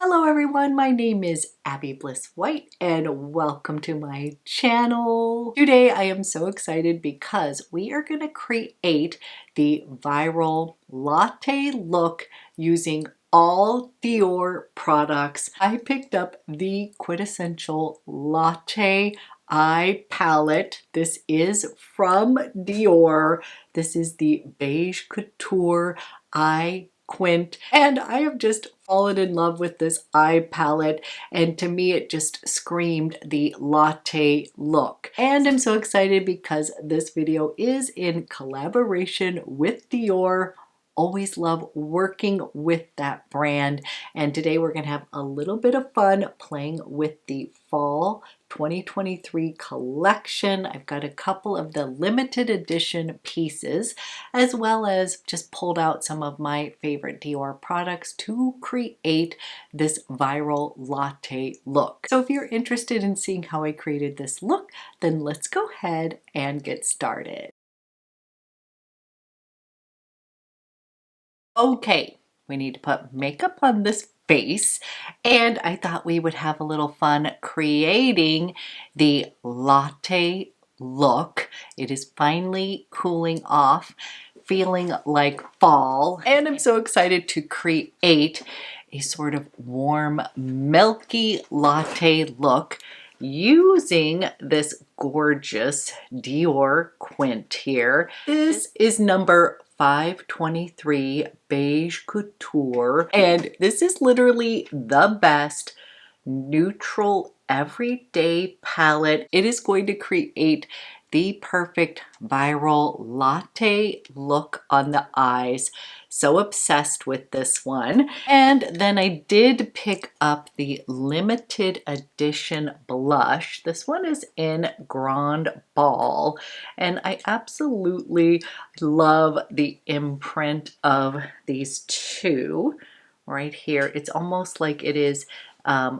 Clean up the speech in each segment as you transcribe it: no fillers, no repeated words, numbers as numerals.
Hello everyone, my name is Abby Bliss White and welcome to my channel. Today I am so excited because we are going to create the viral latte look using all Dior products. I picked up the quintessential latte eye palette. This is from Dior. This is the Beige Couture eye quint, and I have just fallen in love with this eye palette, and to me it just screamed the latte look. And I'm so excited because this video is in collaboration with Dior. Always love working with that brand, and today we're gonna have a little bit of fun playing with the fall 2023 collection. I've got a couple of the limited edition pieces, as well as just pulled out some of my favorite Dior products to create this viral latte look. So if you're interested in seeing how I created this look, then let's go ahead and get started. Okay, we need to put makeup on this face, and I thought we would have a little fun creating the latte look. It is finally cooling off, feeling like fall, and I'm so excited to create a sort of warm, milky latte look using this gorgeous Dior quint here. This is number 523 Beige Couture, and this is literally the best neutral everyday palette. It is going to create the perfect viral latte look on the eyes. So obsessed with this one. And then I did pick up the limited edition blush. This one is in Grand Ball, and I absolutely love the imprint of these two right here. It's almost like it is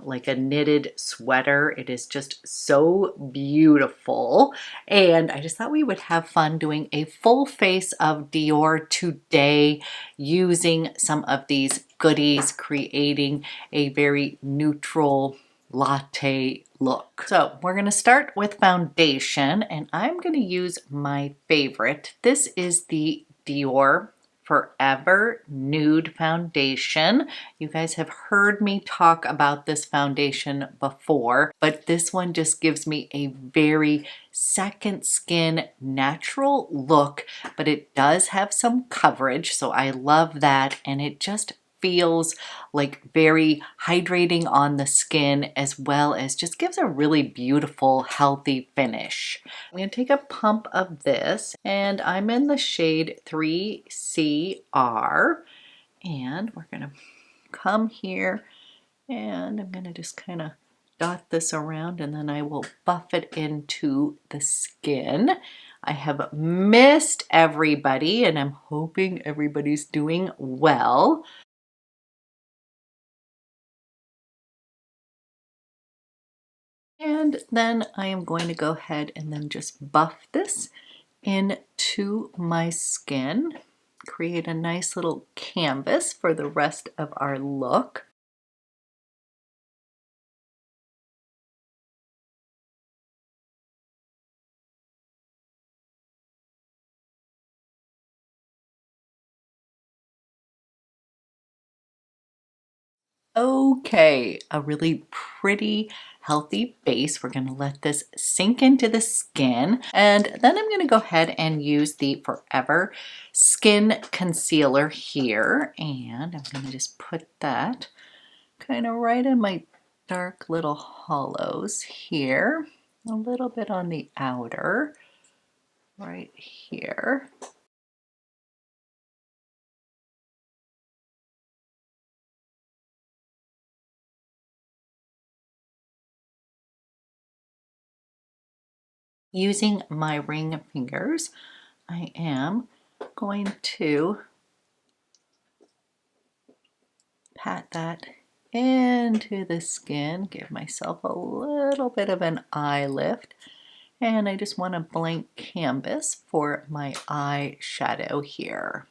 like a knitted sweater. It is just so beautiful, and I just thought we would have fun doing a full face of Dior today using some of these goodies, creating a very neutral latte look. So we're going to start with foundation, and I'm going to use my favorite. This is the Dior Forever Nude Foundation. You guys have heard me talk about this foundation before, but this one just gives me a very second skin natural look, but it does have some coverage, so I love that, and it just feels like very hydrating on the skin, as well as just gives a really beautiful, healthy finish. I'm going to take a pump of this, and I'm in the shade 3CR, and we're going to come here, and I'm going to just kind of dot this around, and then I will buff it into the skin. I have missed everybody, and I'm hoping everybody's doing well. And then I am going to go ahead and then just buff this into my skin, create a nice little canvas for the rest of our look. Okay, a really pretty healthy base. We're going to let this sink into the skin, and then I'm going to go ahead and use the Forever Skin Concealer here, and I'm going to just put that kind of right in my dark little hollows here, a little bit on the outer right here. Using my ring fingers, I am going to pat that into the skin, give myself a little bit of an eye lift, and I just want a blank canvas for my eyeshadow here.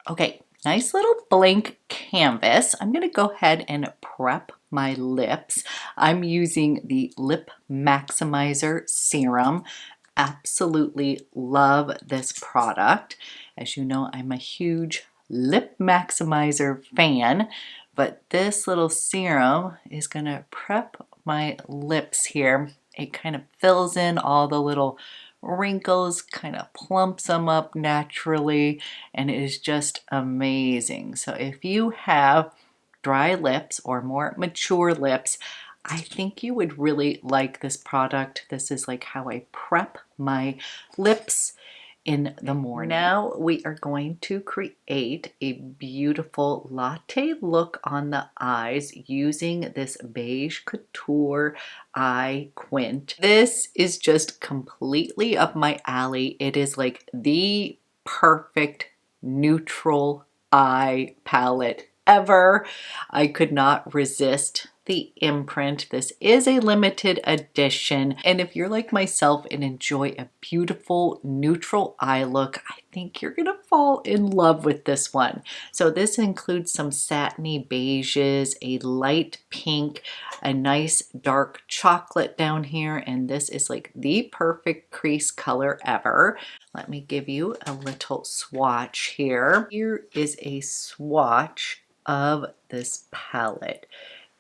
Okay, nice little blank canvas. I'm going to go ahead and prep my lips. I'm using the Lip Maximizer Serum. Absolutely love this product. As you know, I'm a huge Lip Maximizer fan, but this little serum is going to prep my lips here. It kind of fills in all the little wrinkles, kind of plumps them up naturally, and it is just amazing. So if you have dry lips or more mature lips, I think you would really like this product. This is like how I prep my lips in the morning. Now we are going to create a beautiful latte look on the eyes using this Beige Couture eye quint. This is just completely up my alley. It is like the perfect neutral eye palette ever. I could not resist the imprint. This is a limited edition, and if you're like myself and enjoy a beautiful neutral eye look, I think you're gonna fall in love with this one. So this includes some satiny beiges, a light pink, a nice dark chocolate down here, and this is like the perfect crease color ever. Let me give you a little swatch here. Here is a swatch of this palette.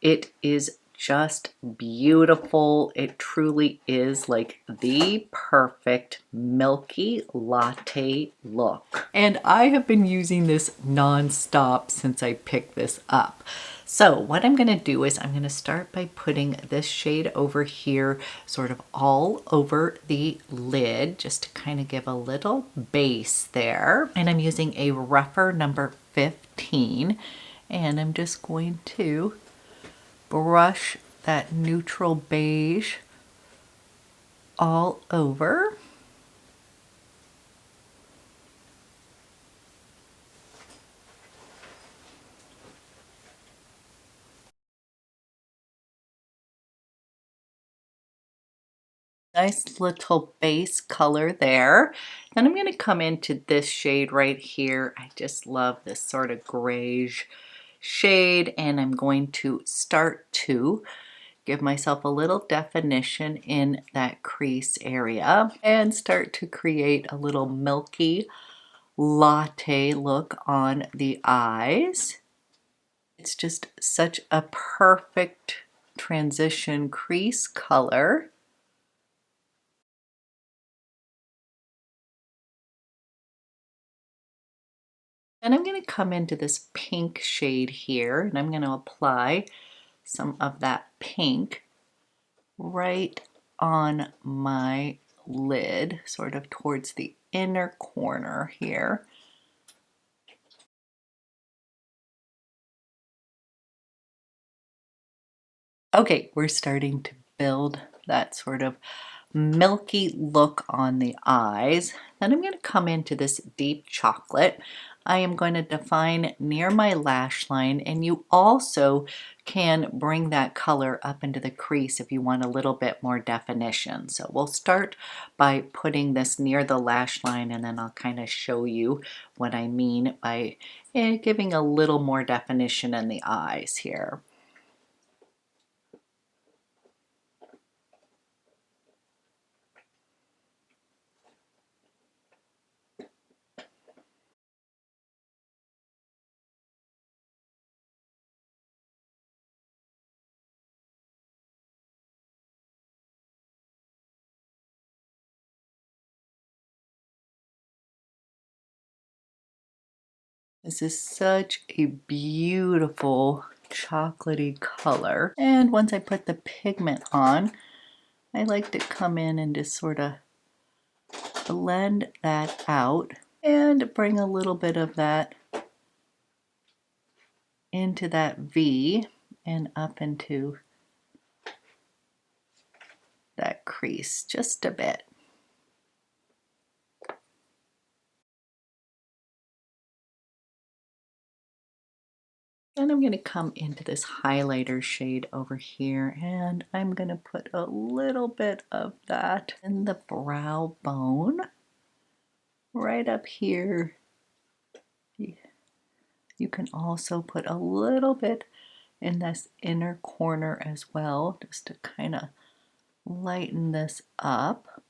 It is just beautiful. It truly is like the perfect milky latte look. And I have been using this non-stop since I picked this up. So what I'm gonna do is I'm gonna start by putting this shade over here sort of all over the lid just to kind of give a little base there. And I'm using a rougher number 15, and I'm just going to brush that neutral beige all over. Nice little base color there. Then I'm going to come into this shade right here. I just love this sort of grayish shade, and I'm going to start to give myself a little definition in that crease area and start to create a little milky latte look on the eyes. It's just such a perfect transition crease color. And I'm going to come into this pink shade here, and I'm going to apply some of that pink right on my lid, sort of towards the inner corner here. Okay, we're starting to build that sort of milky look on the eyes. Then I'm going to come into this deep chocolate. I am going to define near my lash line, and you also can bring that color up into the crease if you want a little bit more definition. So we'll start by putting this near the lash line, and then I'll kind of show you what I mean by giving a little more definition in the eyes here. This is such a beautiful chocolatey color. And once I put the pigment on, I like to come in and just sort of blend that out and bring a little bit of that into that V and up into that crease just a bit. Then I'm going to come into this highlighter shade over here, and I'm going to put a little bit of that in the brow bone right up here You can also put a little bit in this inner corner as well, just to kind of lighten this up.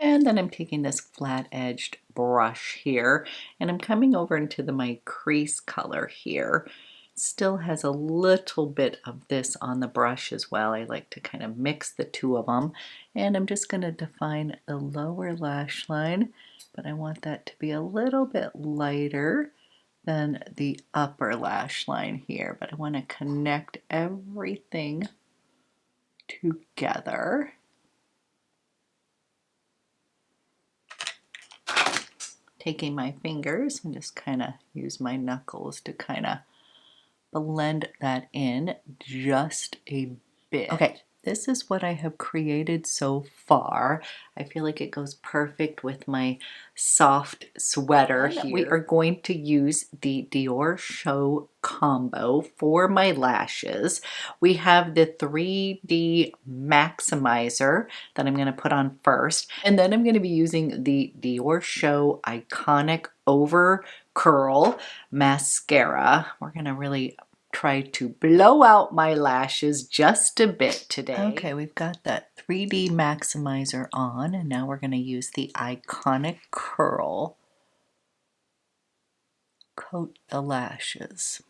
And then I'm taking this flat-edged brush here, and I'm coming over into my crease color here. Still has a little bit of this on the brush as well. I like to kind of mix the two of them. And I'm just going to define the lower lash line, but I want that to be a little bit lighter than the upper lash line here. But I want to connect everything together. Taking my fingers and just kind of use my knuckles to kind of blend that in just a bit. Okay, this is what I have created so far. I feel like it goes perfect with my soft sweater here. We are going to use the Diorshow combo for my lashes. We have the 3D maximizer that I'm going to put on first, and then I'm going to be using the Diorshow iconic over curl mascara. We're going to really try to blow out my lashes just a bit today. Okay, we've got that 3D maximizer on, and now we're going to use the iconic curl. Coat the lashes.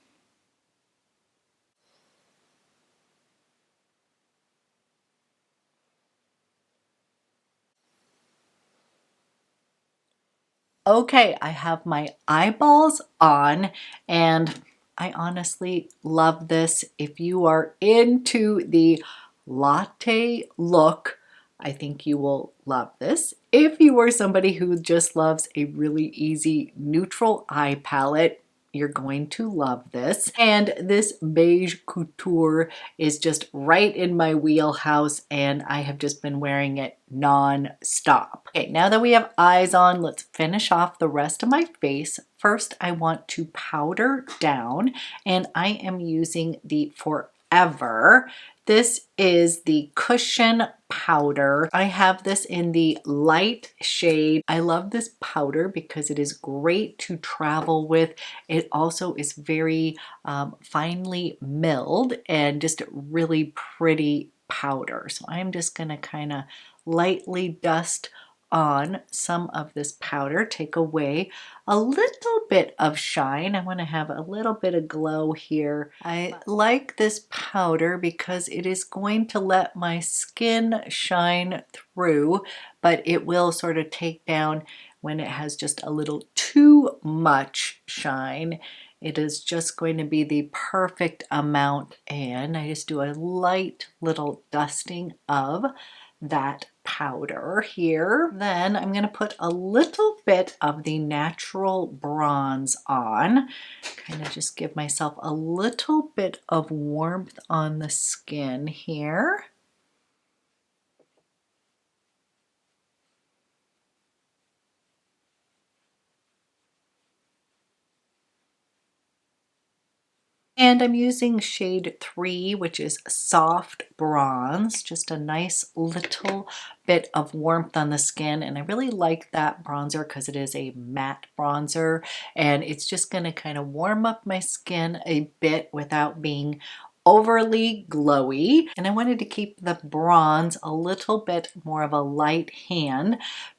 Okay, I have my eyeballs on, and I honestly love this. If you are into the latte look, I think you will love this. If you are somebody who just loves a really easy neutral eye palette, you're going to love this. And this Beige Couture is just right in my wheelhouse, and I have just been wearing it non-stop. Okay, now that we have eyes on, let's finish off the rest of my face. First, I want to powder down, and I am using the Forever. This is the cushion powder. I have this in the light shade. I love this powder because it is great to travel with. It also is very finely milled and just really pretty powder. So I'm just going to kind of lightly dust on some of this powder, take away a little bit of shine. I want to have a little bit of glow here. I like this powder because it is going to let my skin shine through, but it will sort of take down when it has just a little too much shine. It is just going to be the perfect amount, and I just do a light little dusting of that powder here. Then I'm going to put a little bit of the natural bronze on, kind of just give myself a little bit of warmth on the skin here. And I'm using shade 3, which is soft bronze, just a nice little bit of warmth on the skin. And I really like that bronzer because it is a matte bronzer, and it's just going to kind of warm up my skin a bit without being overly glowy. And I wanted to keep the bronze a little bit more of a light hand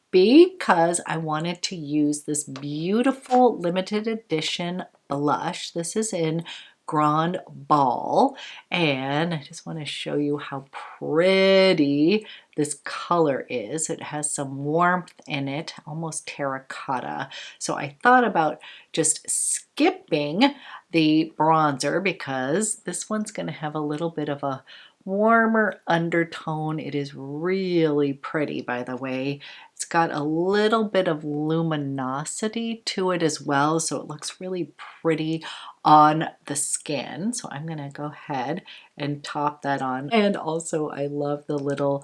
because I wanted to use this beautiful limited edition blush. This is in Grand Ball, and I just want to show you how pretty this color is. It has some warmth in it, almost terracotta. So I thought about just skipping the bronzer because this one's going to have a little bit of a warmer undertone. It is really pretty, by the way. It's got a little bit of luminosity to it as well, so it looks really pretty on the skin. So I'm going to go ahead and top that on. And also I love the little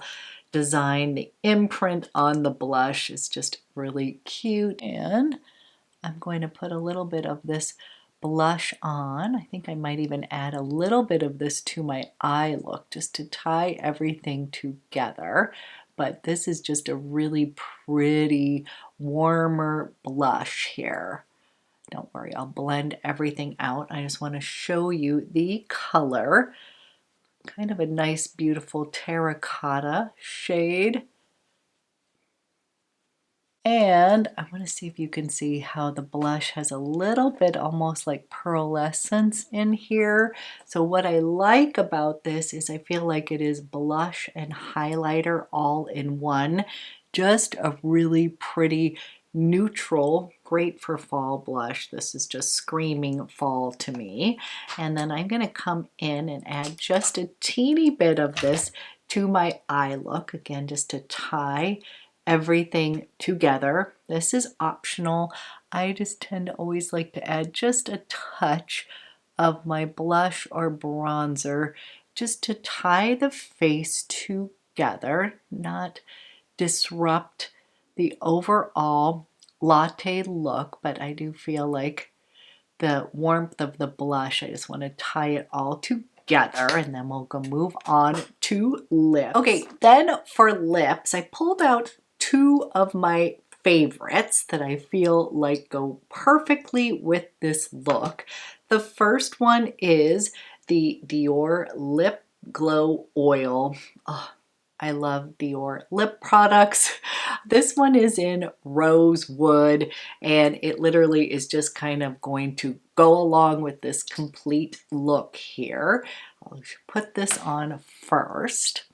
design. The imprint on the blush is just really cute. And I'm going to put a little bit of this blush on. I think I might even add a little bit of this to my eye look just to tie everything together. But this is just a really pretty warmer blush here Don't worry, I'll blend everything out. I just want to show you the color. Kind of a nice, beautiful terracotta shade. And I want to see if you can see how the blush has a little bit almost like pearlescence in here. So what I like about this is I feel like it is blush and highlighter all in one. Just a really pretty neutral, great for fall blush. This is just screaming fall to me. And then I'm going to come in and add just a teeny bit of this to my eye look. Again, just to tie everything together. This is optional. I just tend to always like to add just a touch of my blush or bronzer just to tie the face together, not disrupt the overall latte look, but I do feel like the warmth of the blush, I just want to tie it all together, and then we'll go move on to lips. Okay, then for lips, I pulled out two of my favorites that I feel like go perfectly with this look. The first one is the Dior Lip Glow Oil. Oh, I love Dior lip products. This one is in Rosewood, and it literally is just kind of going to go along with this complete look here. I'll put this on first.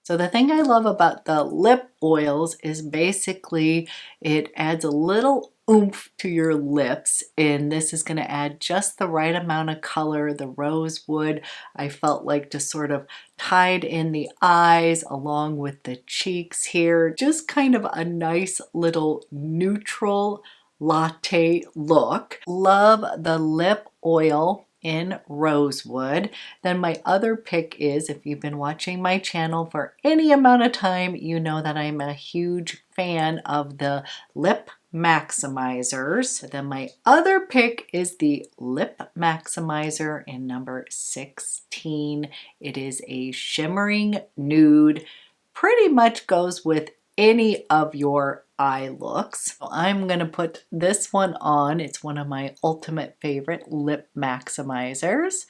So the thing I love about the lip oils is basically it adds a little oomph to your lips, and this is going to add just the right amount of color. The rosewood, I felt like just sort of tied in the eyes along with the cheeks here. Just kind of a nice little neutral latte look. Love the lip oil in Rosewood. Then my other pick is, if you've been watching my channel for any amount of time, you know that I'm a huge fan of the Lip Maximizers. Then my other pick is the Lip Maximizer in number 16. It is a shimmering nude, pretty much goes with any of your eye looks. So I'm gonna put this one on. It's one of my ultimate favorite lip maximizers,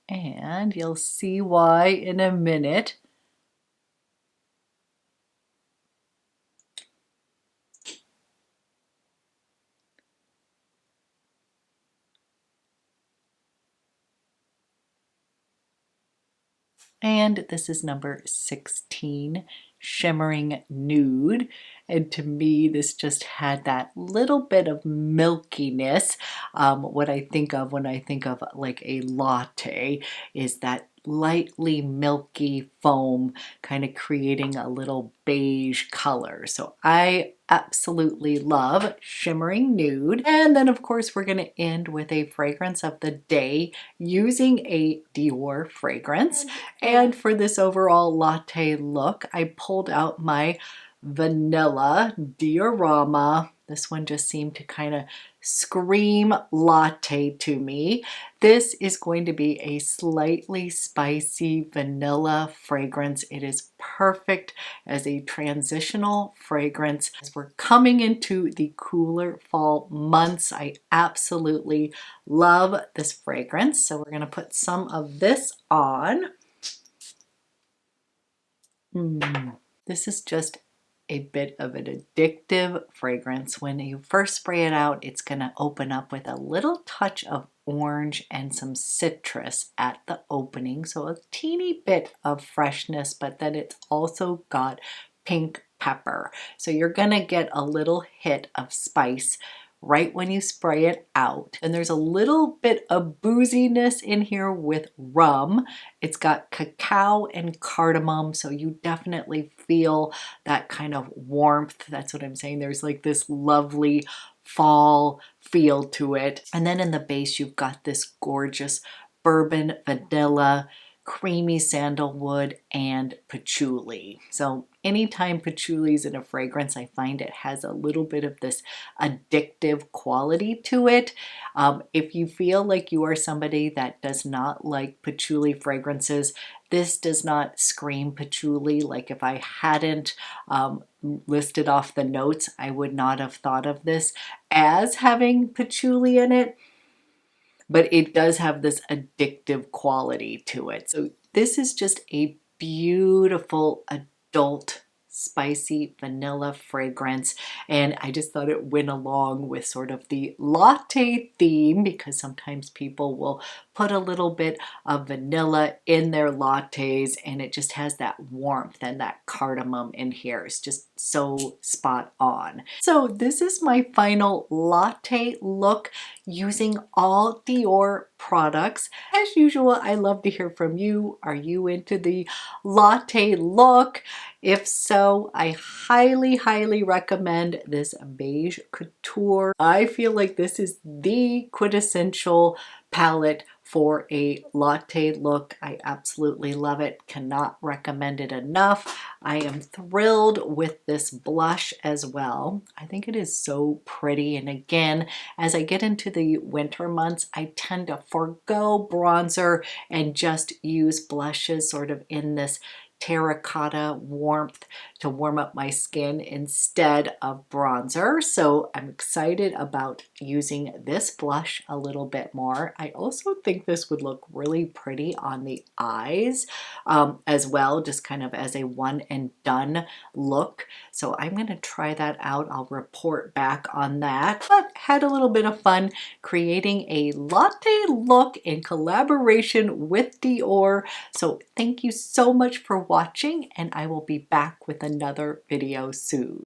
and you'll see why in a minute. And this is number 16, Shimmering Nude. And to me, this just had that little bit of milkiness. What I think of when I think of like a latte is that lightly milky foam, kind of creating a little beige color. So I absolutely love Shimmering Nude. And then of course we're going to end with a fragrance of the day using a Dior fragrance. And for this overall latte look, I pulled out my vanilla diorama. This one just seemed to kind of scream latte to me. This is going to be a slightly spicy vanilla fragrance. It is perfect as a transitional fragrance. As we're coming into the cooler fall months, I absolutely love this fragrance. So we're going to put some of this on. This is just a bit of an addictive fragrance. When you first spray it out, it's going to open up with a little touch of orange and some citrus at the opening. So a teeny bit of freshness, but then it's also got pink pepper. So you're going to get a little hit of spice right when you spray it out. And there's a little bit of booziness in here with rum. It's got cacao and cardamom, so you definitely feel that kind of warmth. That's what I'm saying. There's like this lovely fall feel to it. And then in the base, you've got this gorgeous bourbon vanilla creamy sandalwood and patchouli. So anytime patchouli is in a fragrance, I find it has a little bit of this addictive quality to it. If you feel like you are somebody that does not like patchouli fragrances, this does not scream patchouli. Like if I hadn't listed off the notes, I would not have thought of this as having patchouli in it, but it does have this addictive quality to it. So this is just a beautiful adult spicy vanilla fragrance, and I just thought it went along with sort of the latte theme, because sometimes people will put a little bit of vanilla in their lattes and it just has that warmth, and that cardamom in here is just so spot on. So this is my final latte look using all Dior products. As usual, I love to hear from you. Are you into the latte look? If so, I highly recommend this Beige Couture. I feel like this is the quintessential palette for a latte look. I absolutely love it. Cannot recommend it enough. I am thrilled with this blush as well. I think it is so pretty. And again, as I get into the winter months, I tend to forego bronzer and just use blushes sort of in this terracotta warmth to warm up my skin instead of bronzer. So I'm excited about using this blush a little bit more. I also think this would look really pretty on the eyes as well, just kind of as a one and done look. So I'm going to try that out. I'll report back on that, but had a little bit of fun creating a latte look in collaboration with Dior. So thank you so much for watching, and I will be back with another video soon.